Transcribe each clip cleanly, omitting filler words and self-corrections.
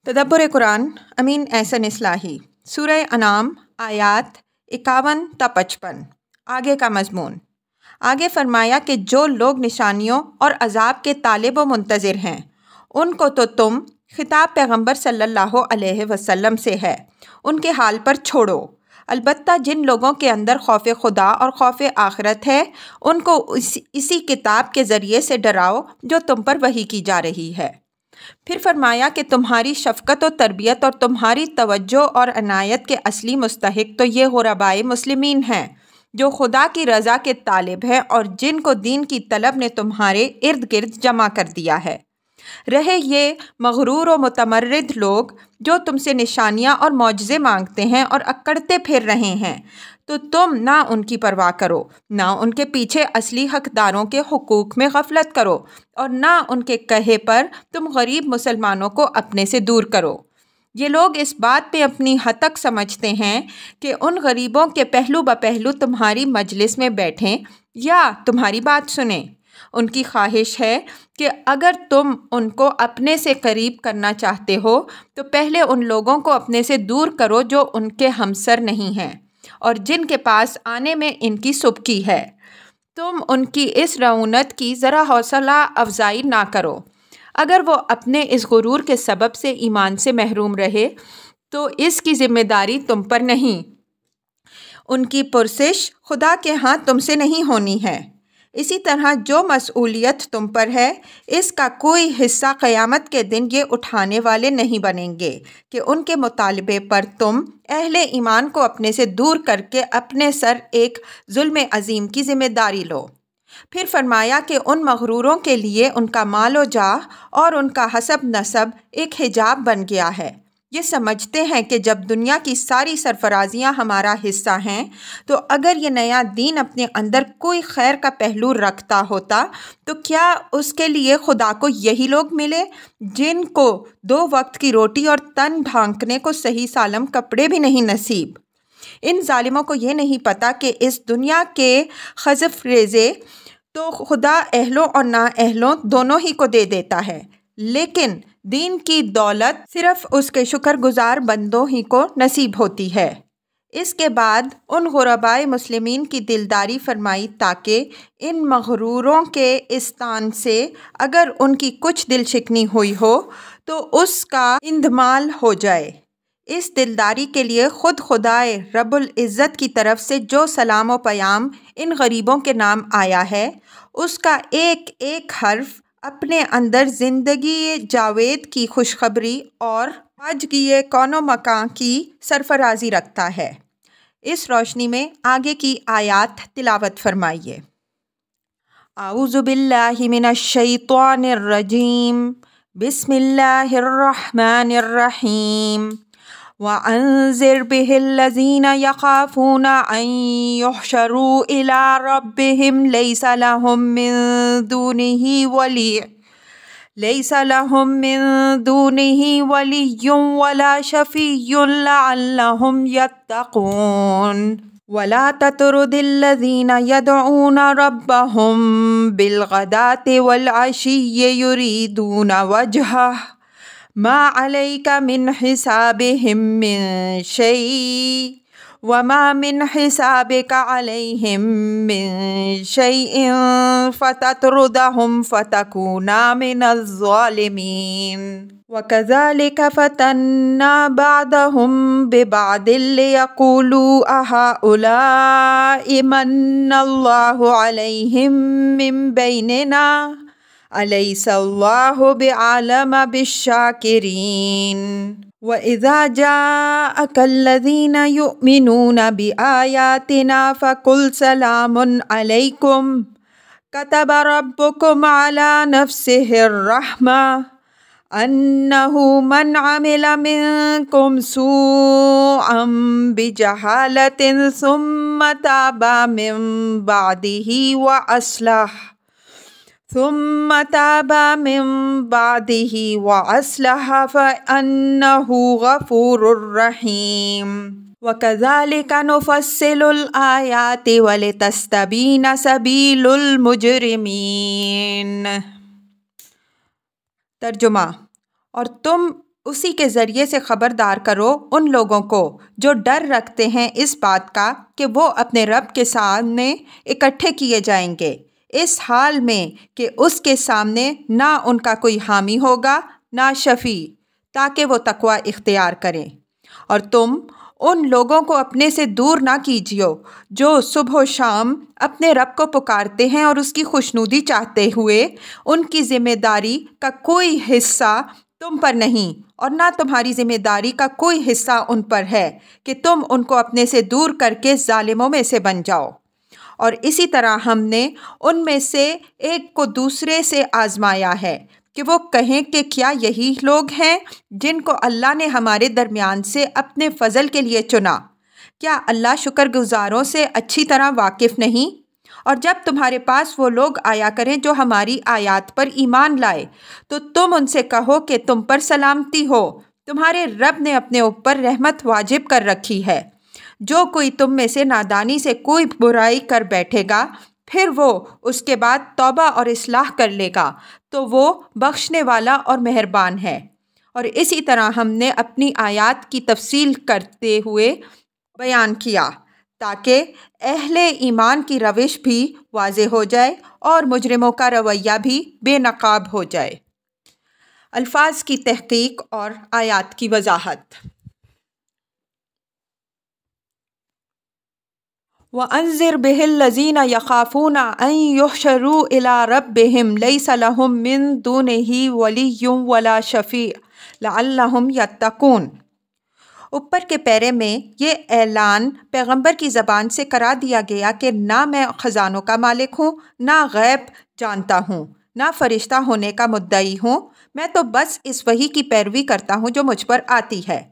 تدبر قرآن امین احسن اصلاحی سورہ انعام آیات 51 تا 55۔ آگے کا مضمون۔ آگے فرمایا کہ جو لوگ نشانیوں اور عذاب کے طالب و منتظر ہیں ان کو تو تم، خطاب پیغمبر صلی اللہ علیہ وسلم سے ہے، ان کے حال پر چھوڑو۔ البتہ جن لوگوں کے اندر خوف خدا اور خوف آخرت ہے ان کو اسی کتاب کے ذریعے سے ڈراؤ جو تم پر وحی کی جا رہی ہے۔ پھر فرمایا کہ تمہاری شفقت و تربیت اور تمہاری توجہ اور عنایت کے اصلی مستحق تو یہ غربائے مسلمین ہیں جو خدا کی رضا کے طالب ہیں اور جن کو دین کی طلب نے تمہارے ارد گرد جمع کر دیا ہے۔ رہے یہ مغرور و متمرد لوگ جو تم سے نشانیاں اور معجزے مانگتے ہیں اور اکڑتے پھر رہے ہیں، تو تم نہ ان کی پرواہ کرو، نہ ان کے پیچھے اصلی حقداروں کے حقوق میں غفلت کرو، اور نہ ان کے کہے پر تم غریب مسلمانوں کو اپنے سے دور کرو۔ یہ لوگ اس بات پہ اپنی ہتک سمجھتے ہیں کہ ان غریبوں کے پہلو بپہلو تمہاری مجلس میں بیٹھیں یا تمہاری بات سنیں۔ ان کی خواہش ہے کہ اگر تم ان کو اپنے سے قریب کرنا چاہتے ہو تو پہلے ان لوگوں کو اپنے سے دور کرو جو ان کے ہمسر نہیں ہیں اور جن کے پاس آنے میں ان کی سبکی ہے۔ تم ان کی اس رعونت کی ذرا حوصلہ افزائی نہ کرو۔ اگر وہ اپنے اس غرور کے سبب سے ایمان سے محروم رہے تو اس کی ذمہ داری تم پر نہیں۔ ان کی پرسش خدا کے ہاں تم سے نہیں ہونی ہے۔ اسی طرح جو مسئولیت تم پر ہے اس کا کوئی حصہ قیامت کے دن یہ اٹھانے والے نہیں بنیں گے کہ ان کے مطالبے پر تم اہل ایمان کو اپنے سے دور کر کے اپنے سر ایک ظلم عظیم کی ذمہ داری لو۔ پھر فرمایا کہ ان مغروروں کے لیے ان کا مال و جاہ اور ان کا حسب نسب ایک حجاب بن گیا ہے۔ یہ سمجھتے ہیں کہ جب دنیا کی ساری سرفرازیاں ہمارا حصہ ہیں تو اگر یہ نیا دین اپنے اندر کوئی خیر کا پہلو رکھتا ہوتا تو کیا اس کے لیے خدا کو یہی لوگ ملے جن کو 2 وقت کی روٹی اور تن ڈھانکنے کو صحیح سالم کپڑے بھی نہیں نصیب؟ ان ظالموں کو یہ نہیں پتہ کہ اس دنیا کے خزف ریزے تو خدا اہلوں اور نا اہلوں دونوں ہی کو دے دیتا ہے، لیکن دین کی دولت صرف اس کے شکر گزار بندوں ہی کو نصیب ہوتی ہے۔ اس کے بعد ان غربائے مسلمین کی دلداری فرمائی تاکہ ان مغروروں کے استان سے اگر ان کی کچھ دل شکنی ہوئی ہو تو اس کا اندمال ہو جائے۔ اس دلداری کے لیے خود خدائے رب العزت کی طرف سے جو سلام و پیام ان غریبوں کے نام آیا ہے اس کا ایک ایک حرف اپنے اندر زندگی جاوید کی خوشخبری اور واجگی کون و مکان کی سرفرازی رکھتا ہے۔ اس روشنی میں آگے کی آیات تلاوت فرمائیے۔ اعوذ باللہ من الشیطان الرجیم، بسم اللہ الرحمن الرحیم۔ وَأَنذِرْ بِهِ الَّذِينَ يَخَافُونَ أَن يُحْشَرُوا إِلَىٰ رَبِّهِمْ لَيْسَ لَهُم مِّن دُونِهِ وَلِيٌّ وَلَا شَفِيعٌ لَعَلَّهُمْ يَتَّقُونَ وَلَا تَطْرُدِ الَّذِينَ يَدْعُونَ رَبَّهُم بِالْغَدَاةِ وَالْعَشِيِّ يُرِيدُونَ وَجْهَهُ مَا عَلَيْكَ مِنْ حِسَابِهِم مِّن شَيْءٍ وَمَا مِنْ حِسَابِكَ عَلَيْهِم مِّن شَيْءٍ فَتَطْرُدَهُمْ فَتَكُونَ مِنَ الظَّالِمِينَ وَكَذَلِكَ فَتَنَّا بَعْضَهُم بِبَعْضٍ لِيَقُولُوا أَهَٰؤُلَاءِ مَنَّ اللَّهُ عَلَيْهِم مِّن بَيْنِنَا أَلَيْسَ اللَّهُ بِأَعْلَمَ بِالشَّاكِرِينَ وَإِذَا جَاءَكَ الَّذِينَ يُؤْمِنُونَ بِآيَاتِنَا فَقُلْ سَلَامٌ عَلَيْكُمْ كَتَبَ رَبُّكُمْ عَلَىٰ نَفْسِهِ الرَّحْمَةَ أَنَّهُ مَنْ عَمِلَ مِنكُمْ سُوءًا بِجَهَالَةٍ ثُمَّ تَابَ مِن بَعْدِهِ وَأَصْلَحَ فَإِنَّهُ غَفُورٌ رَّحِيمٌ وَكَذَلِكَ نُفَصِّلُ الْآيَاتِ وَلِتَسْتَبِينَ سَبِيلُ الْمُجْرِمِينَ۔ ترجمہ: اور تم اسی کے ذریعے سے خبردار کرو ان لوگوں کو جو ڈر رکھتے ہیں اس بات کا کہ وہ اپنے رب کے سامنے اکٹھے کیے جائیں گے، اس حال میں کہ اس کے سامنے نہ ان کا کوئی حامی ہوگا نہ شفیع، تاکہ وہ تقوی اختیار کریں۔ اور تم ان لوگوں کو اپنے سے دور نہ کیجیو جو صبح و شام اپنے رب کو پکارتے ہیں اور اس کی خوشنودی چاہتے ہوئے ان کی ذمہ داری کا کوئی حصہ تم پر نہیں اور نہ تمہاری ذمہ داری کا کوئی حصہ ان پر ہے کہ تم ان کو اپنے سے دور کر کے ظالموں میں سے بن جاؤ۔ اور اسی طرح ہم نے ان میں سے ایک کو دوسرے سے آزمایا ہے کہ وہ کہیں کہ کیا یہی لوگ ہیں جن کو اللہ نے ہمارے درمیان سے اپنے فضل کے لیے چنا؟ کیا اللہ شکر گزاروں سے اچھی طرح واقف نہیں؟ اور جب تمہارے پاس وہ لوگ آیا کریں جو ہماری آیات پر ایمان لائے تو تم ان سے کہو کہ تم پر سلامتی ہو، تمہارے رب نے اپنے اوپر رحمت واجب کر رکھی ہے۔ جو کوئی تم میں سے نادانی سے کوئی برائی کر بیٹھے گا پھر وہ اس کے بعد توبہ اور اصلاح کر لے گا تو وہ بخشنے والا اور مہربان ہے۔ اور اسی طرح ہم نے اپنی آیات کی تفصیل کرتے ہوئے بیان کیا تاکہ اہل ایمان کی روش بھی واضح ہو جائے اور مجرموں کا رویہ بھی بے نقاب ہو جائے۔ الفاظ کی تحقیق اور آیات کی وضاحت۔ وَأَنذِرْ بِهِ الَّذِينَ يَخَافُونَ أَن يُحْشَرُوا إِلَىٰ رَبِّهِمْ لَيْسَ لَهُم مِّن دُونِهِ وَلِيٌّ وَلَا شَفِيعٌ لَعَلَّهُمْ يَتَّقُونَ۔ اوپر کے پیرے میں یہ اعلان پیغمبر کی زبان سے کرا دیا گیا کہ نہ میں خزانوں کا مالک ہوں، نہ غیب جانتا ہوں، نہ فرشتہ ہونے کا مدعی ہوں، میں تو بس اس وحی کی پیروی کرتا ہوں جو مجھ پر آتی ہے۔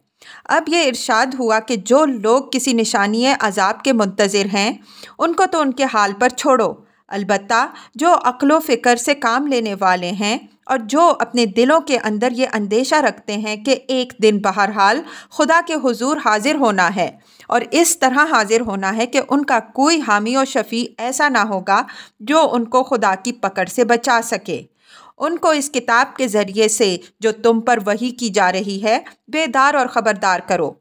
اب یہ ارشاد ہوا کہ جو لوگ کسی نشانی عذاب کے منتظر ہیں ان کو تو ان کے حال پر چھوڑو، البتہ جو عقل و فکر سے کام لینے والے ہیں اور جو اپنے دلوں کے اندر یہ اندیشہ رکھتے ہیں کہ ایک دن بہرحال خدا کے حضور حاضر ہونا ہے اور اس طرح حاضر ہونا ہے کہ ان کا کوئی حامی و شفیع ایسا نہ ہوگا جو ان کو خدا کی پکڑ سے بچا سکے، ان کو اس کتاب کے ذریعے سے جو تم پر وحی کی جا رہی ہے بیدار اور خبردار کرو۔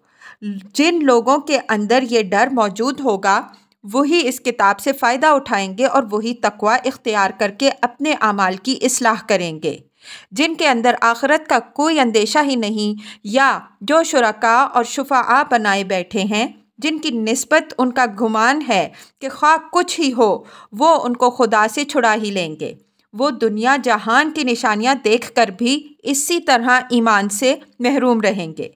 جن لوگوں کے اندر یہ ڈر موجود ہوگا وہی اس کتاب سے فائدہ اٹھائیں گے اور وہی تقوی اختیار کر کے اپنے اعمال کی اصلاح کریں گے۔ جن کے اندر آخرت کا کوئی اندیشہ ہی نہیں یا جو شرکاء اور شفعاء بنائے بیٹھے ہیں جن کی نسبت ان کا گمان ہے کہ خواہ کچھ ہی ہو وہ ان کو خدا سے چھڑا ہی لیں گے، وہ دنیا جہان کی نشانیاں دیکھ کر بھی اسی طرح ایمان سے محروم رہیں گے۔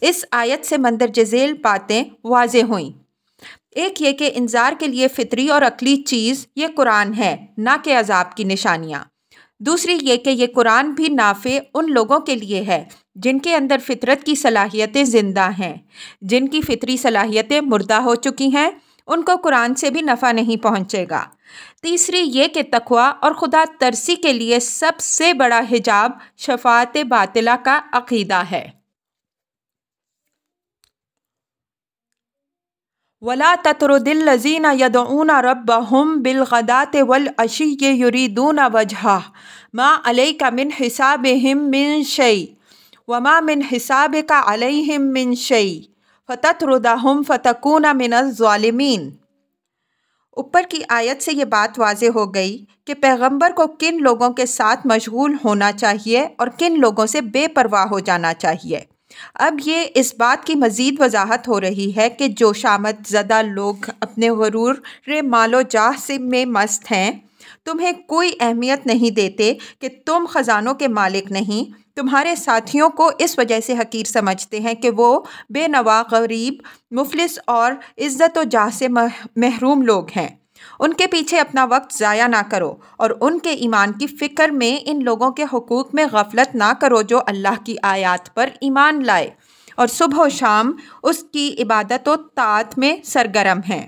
اس آیت سے مندرجہ ذیل باتیں واضح ہوئیں۔ ایک یہ کہ انذار کے لیے فطری اور عقلی چیز یہ قرآن ہے، نہ کہ عذاب کی نشانیاں۔ دوسری یہ کہ یہ قرآن بھی نافع ان لوگوں کے لیے ہے جن کے اندر فطرت کی صلاحیتیں زندہ ہیں، جن کی فطری صلاحیتیں مردہ ہو چکی ہیں ان کو قرآن سے بھی نفع نہیں پہنچے گا۔ تیسری یہ کہ تقوی اور خدا ترسی کے لیے سب سے بڑا حجاب شفاعت باطلہ کا عقیدہ ہے۔ وَلَا تَطْرُدِ الَّذِينَ يَدْعُونَ رَبَّهُمْ بِالْغَدَاةِ وَالْعَشِيِّ يُرِيدُونَ وَجْهَهُ مَا عَلَيْكَ مِنْ حِسَابِهِمْ مِنْ شَيْءٍ وَمَا مِنْ حِسَابِكَ عَلَيْهِمْ مِنْ شَيْءٍ فَتَطْرُدَهُمْ فَتَكُونَ مِنَ الظَّالِمِينَ۔ اوپر کی آیت سے یہ بات واضح ہو گئی کہ پیغمبر کو کن لوگوں کے ساتھ مشغول ہونا چاہیے اور کن لوگوں سے بے پرواہ ہو جانا چاہیے۔ اب یہ اس بات کی مزید وضاحت ہو رہی ہے کہ جو شامت زدہ لوگ اپنے غرور مال و جاہ سے میں مست ہیں تمہیں کوئی اہمیت نہیں دیتے کہ تم خزانوں کے مالک نہیں، تمہارے ساتھیوں کو اس وجہ سے حقیر سمجھتے ہیں کہ وہ بے نوا، غریب، مفلس اور عزت و جاہ سے محروم لوگ ہیں۔ ان کے پیچھے اپنا وقت ضائع نہ کرو اور ان کے ایمان کی فکر میں ان لوگوں کے حقوق میں غفلت نہ کرو جو اللہ کی آیات پر ایمان لائے اور صبح و شام اس کی عبادت و طاعت میں سرگرم ہیں۔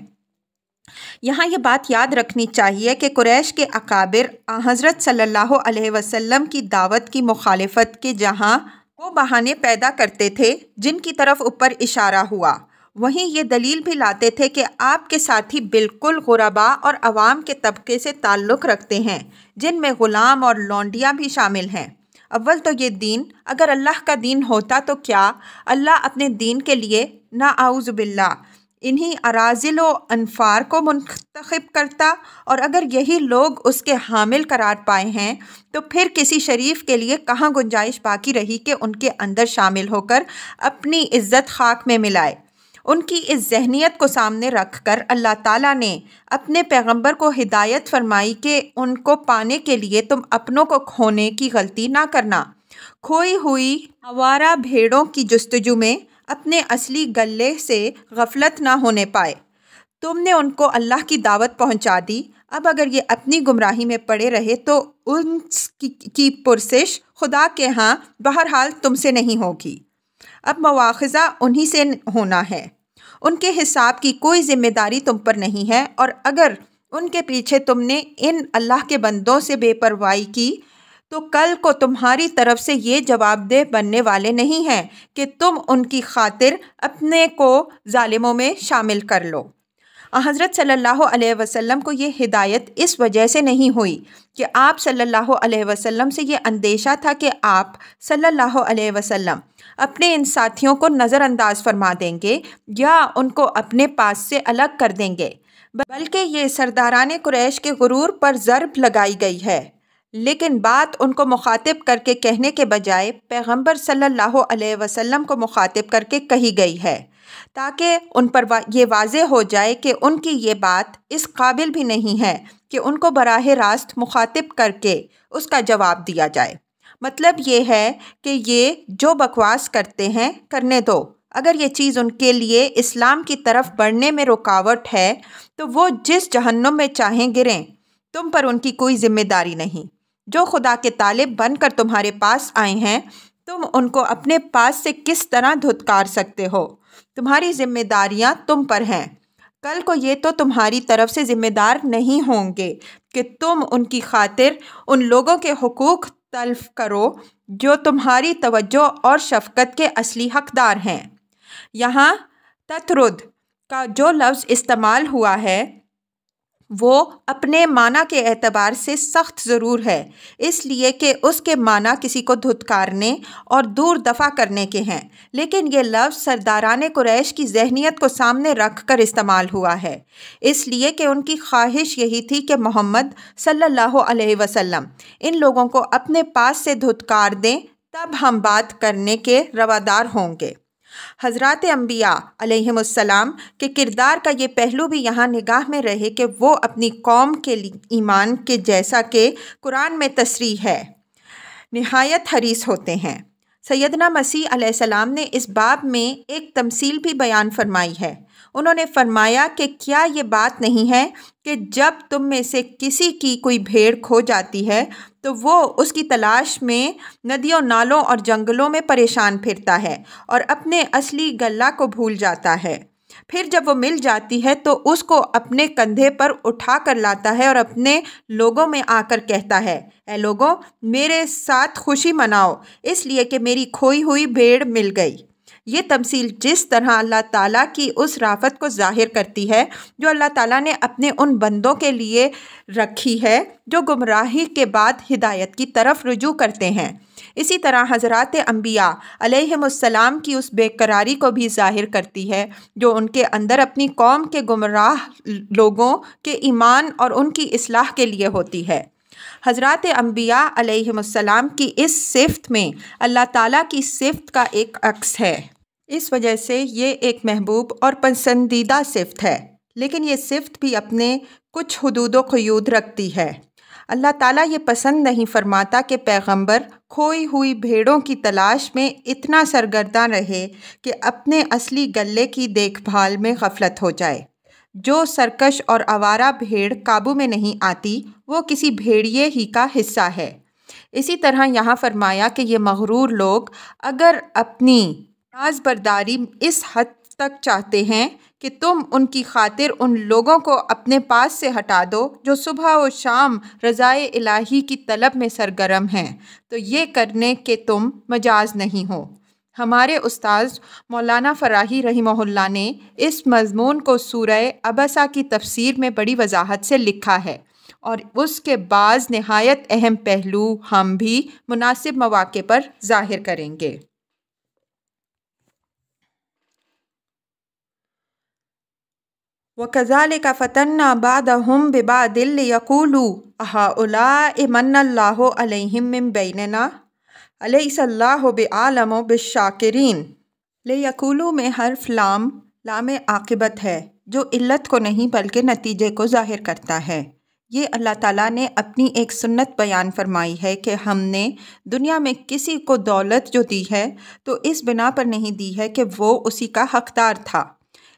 یہاں یہ بات یاد رکھنی چاہیے کہ قریش کے اکابر حضرت صلی اللہ علیہ وسلم کی دعوت کی مخالفت کے جہاں وہ بہانے پیدا کرتے تھے جن کی طرف اوپر اشارہ ہوا، وہیں یہ دلیل بھی لاتے تھے کہ آپ کے ساتھی بالکل غرباء اور عوام کے طبقے سے تعلق رکھتے ہیں جن میں غلام اور لونڈیاں بھی شامل ہیں۔ اول تو یہ دین اگر اللہ کا دین ہوتا تو کیا اللہ اپنے دین کے لیے ناعوذ باللہ انہی اراذل و انفار کو منتخب کرتا، اور اگر یہی لوگ اس کے حامل قرار پائے ہیں تو پھر کسی شریف کے لیے کہاں گنجائش باقی رہی کہ ان کے اندر شامل ہو کر اپنی عزت خاک میں ملائے۔ ان کی اس ذہنیت کو سامنے رکھ کر اللہ تعالیٰ نے اپنے پیغمبر کو ہدایت فرمائی کہ ان کو پانے کے لیے تم اپنوں کو کھونے کی غلطی نہ کرنا۔ کھوئی ہوئی آوارہ بھیڑوں کی جستجو میں اپنے اصلی گلے سے غفلت نہ ہونے پائے۔ تم نے ان کو اللہ کی دعوت پہنچا دی، اب اگر یہ اپنی گمراہی میں پڑے رہے تو ان کی پرسش خدا کے ہاں بہرحال تم سے نہیں ہوگی۔ اب مواخذہ انہی سے ہونا ہے، ان کے حساب کی کوئی ذمہ داری تم پر نہیں ہے، اور اگر ان کے پیچھے تم نے ان اللہ کے بندوں سے بے پرواہی کی تو کل کو تمہاری طرف سے یہ جواب دہ بننے والے نہیں ہیں کہ تم ان کی خاطر اپنے کو ظالموں میں شامل کر لو۔ حضرت صلی اللہ علیہ وسلم کو یہ ہدایت اس وجہ سے نہیں ہوئی کہ آپ صلی اللہ علیہ وسلم سے یہ اندیشہ تھا کہ آپ صلی اللہ علیہ وسلم اپنے ان ساتھیوں کو نظر انداز فرما دیں گے یا ان کو اپنے پاس سے الگ کر دیں گے، بلکہ یہ سرداران قریش کے غرور پر ضرب لگائی گئی ہے۔ لیکن بات ان کو مخاطب کر کے کہنے کے بجائے پیغمبر صلی اللہ علیہ وسلم کو مخاطب کر کے کہی گئی ہے، تاکہ ان پر یہ واضح ہو جائے کہ ان کی یہ بات اس قابل بھی نہیں ہے کہ ان کو براہ راست مخاطب کر کے اس کا جواب دیا جائے۔ مطلب یہ ہے کہ یہ جو بکواس کرتے ہیں کرنے دو، اگر یہ چیز ان کے لیے اسلام کی طرف بڑھنے میں رکاوٹ ہے تو وہ جس جہنم میں چاہیں گریں، تم پر ان کی کوئی ذمہ داری نہیں۔ جو خدا کے طالب بن کر تمہارے پاس آئے ہیں تم ان کو اپنے پاس سے کس طرح دھتکار سکتے ہو؟ تمہاری ذمہ داریاں تم پر ہیں، کل کو یہ تو تمہاری طرف سے ذمہ دار نہیں ہوں گے کہ تم ان کی خاطر ان لوگوں کے حقوق تلف کرو جو تمہاری توجہ اور شفقت کے اصلی حقدار ہیں۔ یہاں تطرد کا جو لفظ استعمال ہوا ہے وہ اپنے معنی کے اعتبار سے سخت ضرور ہے، اس لیے کہ اس کے معنی کسی کو دھتکارنے اور دور دفع کرنے کے ہیں، لیکن یہ لفظ سرداران قریش کی ذہنیت کو سامنے رکھ کر استعمال ہوا ہے، اس لیے کہ ان کی خواہش یہی تھی کہ محمد صلی اللہ علیہ وسلم ان لوگوں کو اپنے پاس سے دھتکار دیں، تب ہم بات کرنے کے روادار ہوں گے۔ حضرات انبیاء علیہم السلام کے کردار کا یہ پہلو بھی یہاں نگاہ میں رہے کہ وہ اپنی قوم کے ایمان کے جیسا کہ قرآن میں تصریح ہے نہایت حریص ہوتے ہیں۔ سیدنا مسیح علیہ السلام نے اس باب میں ایک تمثیل بھی بیان فرمائی ہے۔ انہوں نے فرمایا کہ کیا یہ بات نہیں ہے کہ جب تم میں سے کسی کی کوئی بھیڑ کھو جاتی ہے تو وہ اس کی تلاش میں ندیوں نالوں اور جنگلوں میں پریشان پھرتا ہے اور اپنے اصلی گلہ کو بھول جاتا ہے، پھر جب وہ مل جاتی ہے تو اس کو اپنے کندھے پر اٹھا کر لاتا ہے اور اپنے لوگوں میں آ کر کہتا ہے، اے لوگوں میرے ساتھ خوشی مناؤ اس لیے کہ میری کھوئی ہوئی بھیڑ مل گئی۔ یہ تمثیل جس طرح اللہ تعالیٰ کی اس رافت کو ظاہر کرتی ہے جو اللہ تعالیٰ نے اپنے ان بندوں کے لیے رکھی ہے جو گمراہی کے بعد ہدایت کی طرف رجوع کرتے ہیں، اسی طرح حضرات انبیاء علیہم السلام کی اس بے قراری کو بھی ظاہر کرتی ہے جو ان کے اندر اپنی قوم کے گمراہ لوگوں کے ایمان اور ان کی اصلاح کے لیے ہوتی ہے۔ حضرات انبیاء علیہم السلام کی اس صفت میں اللہ تعالیٰ کی صفت کا ایک عکس ہے، اس وجہ سے یہ ایک محبوب اور پسندیدہ صفت ہے، لیکن یہ صفت بھی اپنے کچھ حدود و قیود رکھتی ہے۔ اللہ تعالیٰ یہ پسند نہیں فرماتا کہ پیغمبر کھوئی ہوئی بھیڑوں کی تلاش میں اتنا سرگرداں رہے کہ اپنے اصلی گلے کی دیکھ بھال میں غفلت ہو جائے۔ جو سرکش اور آوارہ بھیڑ قابو میں نہیں آتی وہ کسی بھیڑیے ہی کا حصہ ہے۔ اسی طرح یہاں فرمایا کہ یہ مغرور لوگ اگر اپنی ناز برداری اس حد تک چاہتے ہیں کہ تم ان کی خاطر ان لوگوں کو اپنے پاس سے ہٹا دو جو صبح و شام رضائے الہی کی طلب میں سرگرم ہیں، تو یہ کرنے کے تم مجاز نہیں ہو۔ ہمارے استاذ مولانا فراحی رحمہ اللہ نے اس مضمون کو سورہ عبسہ کی تفسیر میں بڑی وضاحت سے لکھا ہے۔ اور اس کے بعض نہایت اہم پہلو ہم بھی مناسب مواقع پر ظاہر کریں گے۔ وَكَذَلِكَ فَتَنَّا بَعْضَهُمْ بِبَعْضٍ لِيَقُولُوا أَهَٰؤُلَاءِ مَنَّ اللَّهُ عَلَيْهِم مِّن بَيْنِنَا أَلَيْسَ اللَّهُ بِأَعْلَمَ بِالشَّاكِرِينَ۔ لِيَقُولُوا میں حرف لام عاقبت ہے جو علت کو نہیں بلکہ نتیجے کو ظاہر کرتا ہے۔ یہ اللہ تعالیٰ نے اپنی ایک سنت بیان فرمائی ہے کہ ہم نے دنیا میں کسی کو دولت جو دی ہے تو اس بنا پر نہیں دی ہے کہ وہ اسی کا حقدار تھا،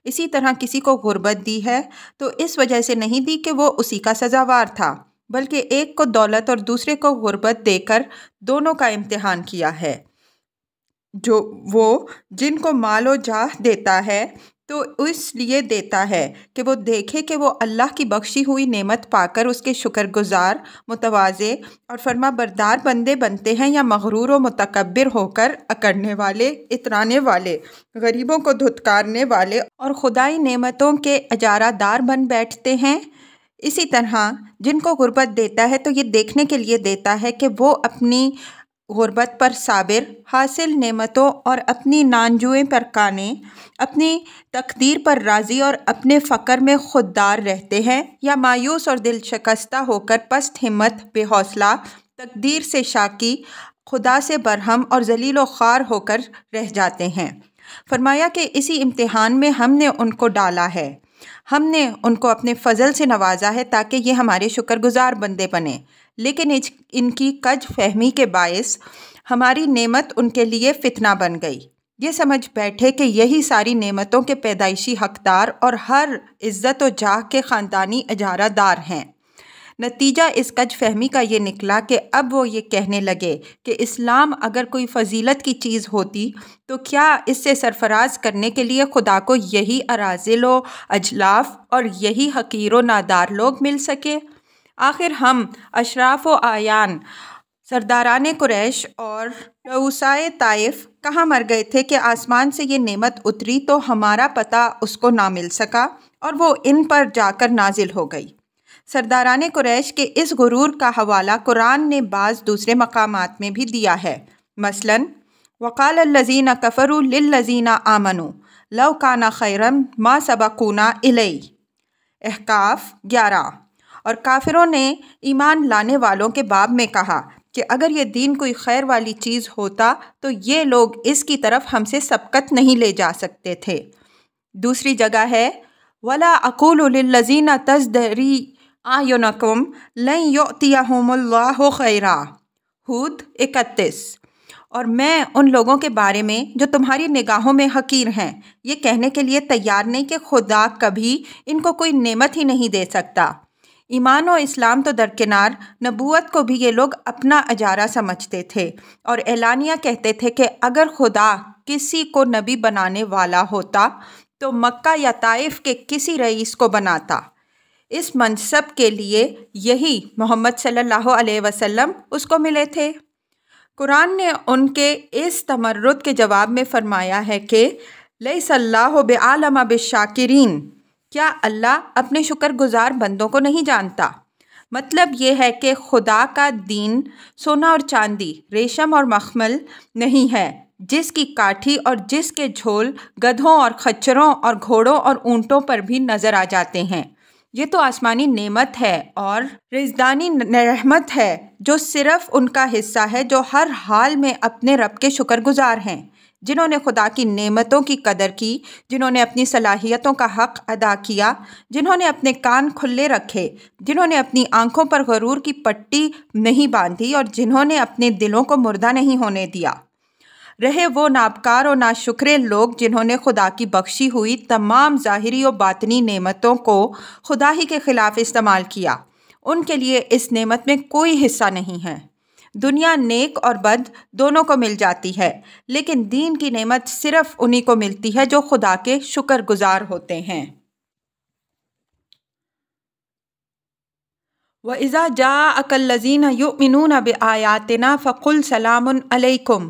اسی طرح کسی کو غربت دی ہے تو اس وجہ سے نہیں دی کہ وہ اسی کا سزاوار تھا، بلکہ ایک کو دولت اور دوسرے کو غربت دے کر دونوں کا امتحان کیا ہے۔ جو وہ جن کو مال و جاہ دیتا ہے تو اس لیے دیتا ہے کہ وہ دیکھے کہ وہ اللہ کی بخشی ہوئی نعمت پا کر اس کے شکر گزار، متواضع اور فرما بردار بندے بنتے ہیں، یا مغرور و متکبر ہو کر اکڑنے والے، اترانے والے، غریبوں کو دھتکارنے والے اور خدائی نعمتوں کے اجارہ دار بن بیٹھتے ہیں۔ اسی طرح جن کو غربت دیتا ہے تو یہ دیکھنے کے لیے دیتا ہے کہ وہ اپنی غربت پر صابر، حاصل نعمتوں اور اپنی نانجوئیں پر قانع، اپنی تقدیر پر راضی اور اپنے فقر میں خوددار رہتے ہیں، یا مایوس اور دل شکستہ ہو کر پست ہمت، بے حوصلہ، تقدیر سے شاکی، خدا سے برہم اور ذلیل و خوار ہو کر رہ جاتے ہیں۔ فرمایا کہ اسی امتحان میں ہم نے ان کو ڈالا ہے، ہم نے ان کو اپنے فضل سے نوازا ہے تاکہ یہ ہمارے شکر گزار بندے بنیں، لیکن ان کی کج فہمی کے باعث ہماری نعمت ان کے لیے فتنہ بن گئی۔ یہ سمجھ بیٹھے کہ یہی ساری نعمتوں کے پیدائشی حقدار اور ہر عزت و جاہ کے خاندانی اجارہ دار ہیں۔ نتیجہ اس کج فہمی کا یہ نکلا کہ اب وہ یہ کہنے لگے کہ اسلام اگر کوئی فضیلت کی چیز ہوتی تو کیا اس سے سرفراز کرنے کے لیے خدا کو یہی اراذل و اجلاف اور یہی حقیر و نادار لوگ مل سکے؟ آخر ہم اشراف و اعیان، سرداران قریش اور رؤسائے طائف کہاں مر گئے تھے کہ آسمان سے یہ نعمت اتری تو ہمارا پتہ اس کو نہ مل سکا اور وہ ان پر جا کر نازل ہو گئی۔ سرداران قریش کے اس غرور کا حوالہ قرآن نے بعض دوسرے مقامات میں بھی دیا ہے، مثلاً وقال الذین کفروا للذین آمنوا لو کان خیرا ما سبقونا الیہ، احقاف 11۔ اور کافروں نے ایمان لانے والوں کے باب میں کہا کہ اگر یہ دین کوئی خیر والی چیز ہوتا تو یہ لوگ اس کی طرف ہم سے سبقت نہیں لے جا سکتے تھے۔ دوسری جگہ ہے وَلَا أَقُولُ لِلَّذِينَ تَزْدَرِي أَعْيُنُكُمْ لَن يُؤْتِيَهُمُ اللَّهُ خَيْرًا، ہود 31۔ اور میں ان لوگوں کے بارے میں جو تمہاری نگاہوں میں حقیر ہیں یہ کہنے کے لیے تیار نہیں کہ خدا کبھی ان کو کوئی نعمت ہی نہیں دے سکتا۔ ایمان و اسلام تو درکنار، نبوت کو بھی یہ لوگ اپنا اجارہ سمجھتے تھے اور اعلانیہ کہتے تھے کہ اگر خدا کسی کو نبی بنانے والا ہوتا تو مکہ یا طائف کے کسی رئیس کو بناتا۔ اس منصب کے لیے یہی محمد صلی اللہ علیہ وسلم اس کو ملے تھے۔ قرآن نے ان کے اس تمرد کے جواب میں فرمایا ہے کہ لیس اللہ بعالم بالشاکرین، کیا اللہ اپنے شکر گزار بندوں کو نہیں جانتا؟ مطلب یہ ہے کہ خدا کا دین سونا اور چاندی، ریشم اور مخمل نہیں ہے جس کی کاٹھی اور جس کے جھول گدھوں اور خچروں اور گھوڑوں اور اونٹوں پر بھی نظر آ جاتے ہیں۔ یہ تو آسمانی نعمت ہے اور رزدانی رحمت ہے جو صرف ان کا حصہ ہے جو ہر حال میں اپنے رب کے شکر گزار ہیں، جنہوں نے خدا کی نعمتوں کی قدر کی، جنہوں نے اپنی صلاحیتوں کا حق ادا کیا، جنہوں نے اپنے کان کھلے رکھے، جنہوں نے اپنی آنکھوں پر غرور کی پٹی نہیں باندھی اور جنہوں نے اپنے دلوں کو مردہ نہیں ہونے دیا۔ رہے وہ نابکار و ناشکرے لوگ جنہوں نے خدا کی بخشی ہوئی تمام ظاہری و باطنی نعمتوں کو خدا ہی کے خلاف استعمال کیا، ان کے لیے اس نعمت میں کوئی حصہ نہیں ہے۔ دنیا نیک اور بد دونوں کو مل جاتی ہے، لیکن دین کی نعمت صرف انہی کو ملتی ہے جو خدا کے شکر گزار ہوتے ہیں۔ وَإِذَا جَاءَكَ الَّذِينَ يُؤْمِنُونَ بِآيَاتِنَا فَقُلْ سَلَامٌ عَلَيْكُمْ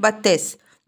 32।